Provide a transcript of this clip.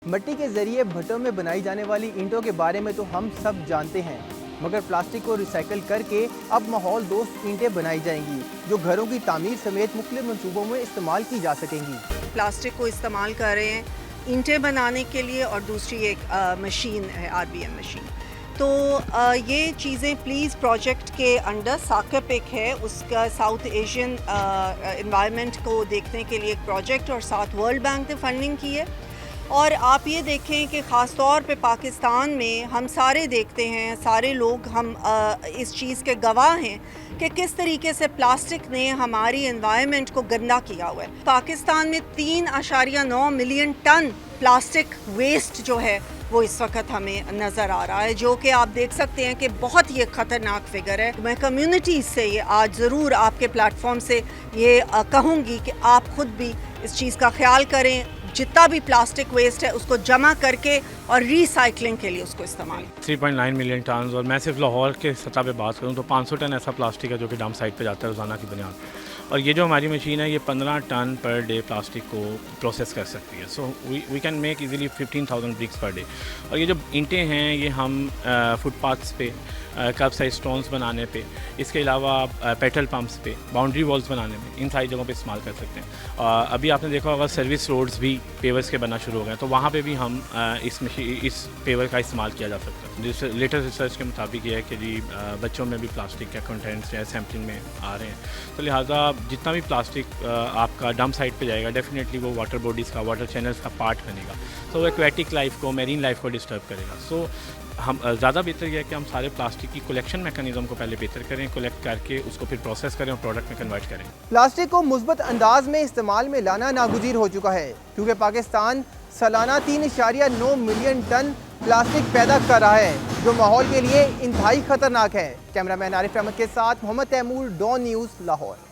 مٹی کے ذریعے بھٹوں میں بنائی جانے والی اینٹوں کے بارے میں تو ہم سب جانتے ہیں، مگر پلاسٹک کو ریسائیکل کر کے اب ماحول دوست اینٹیں بنائی جائیں گی جو گھروں کی تعمیر سمیت مختلف منصوبوں میں استعمال کی جا سکیں گی۔ پلاسٹک کو استعمال کر رہے ہیں اینٹیں بنانے کے لیے، اور دوسری ایک مشین ہے RBM مشین۔ تو یہ چیزیں پلیز پروجیکٹ کے انڈر ثاقب ایک ہے، اس کا ساؤتھ ایشین انوائرمنٹ کو دیکھنے کے لیے ایک پروجیکٹ، اور ساتھ ورلڈ بینک نے فنڈنگ کی ہے۔ اور آپ یہ دیکھیں کہ خاص طور پہ پاکستان میں ہم سارے دیکھتے ہیں، سارے لوگ ہم اس چیز کے گواہ ہیں کہ کس طریقے سے پلاسٹک نے ہماری انوائرمنٹ کو گندا کیا ہوا ہے۔ پاکستان میں 3.9 ملین ٹن پلاسٹک ویسٹ جو ہے وہ اس وقت ہمیں نظر آ رہا ہے، جو کہ آپ دیکھ سکتے ہیں کہ بہت ہی خطرناک فگر ہے۔ میں کمیونٹیز سے یہ آج ضرور آپ کے پلیٹ فارم سے یہ کہوں گی کہ آپ خود بھی اس چیز کا خیال کریں، جتنا بھی پلاسٹک ویسٹ ہے اس کو جمع کر کے اور ری سائیکلنگ کے لیے اس کو استعمال۔ 3.9 ملین ٹنز، اور میں صرف لاہور کے سطح پہ بات کروں تو 500 ٹن ایسا پلاسٹک ہے جو کہ ڈمپ سائٹ پہ جاتا ہے روزانہ کی بنیاد پر، اور یہ جو ہماری مشین ہے یہ 15 ٹن پر ڈے پلاسٹک کو پروسیس کر سکتی ہے۔ So we can make easily 15,000 bricks per day. اور یہ جو اینٹیں ہیں یہ ہم فٹ پاتھس پہ، کرب سائز اسٹونس بنانے پہ، اس کے علاوہ پیٹرول پمپس پہ، باؤنڈری والز بنانے میں، ان ساری جگہوں پہ استعمال کر سکتے ہیں۔ ابھی آپ نے دیکھا ہوگا سروس روڈز بھی پیورس کے بننا شروع ہو گئے ہیں، تو وہاں پہ بھی ہم اس پیور کا استعمال کیا جا سکتا ہے۔ جس لیٹسٹ ریسرچ کے مطابق یہ ہے کہ جی بچوں میں بھی پلاسٹک کے کنٹینٹس یا سیمپلنگ میں آ رہے ہیں، تو لہٰذا جتنا بھی پلاسٹک آپ کا ڈمپ سائٹ پہ جائے گا ڈیفینیٹلی وہ واٹر باڈیز کا، واٹر چینلز کا پارٹ بنے گا، تو وہ ایکویٹک لائف کو، میرین لائف کو ڈسٹرب کرے گا۔ سو ہم زیادہ بہتر یہ ہے کہ ہم سارے پلاسٹک کی کلیکشن میکانزم کو پہلے بہتر کریں، کلیکٹ کر کے اس کو پھر پروسیس کریں اور پروڈکٹ میں کنورٹ کریں۔ پلاسٹک کو مثبت انداز میں استعمال میں لانا ناگزیر ہو چکا ہے، کیونکہ پاکستان سالانہ 3.9 ملین ٹن پلاسٹک پیدا کر رہا ہے جو ماحول کے لیے انتہائی خطرناک ہے۔ کیمرہ مین عارف احمد کے ساتھ محمد تیمور، ڈان نیوز، لاہور۔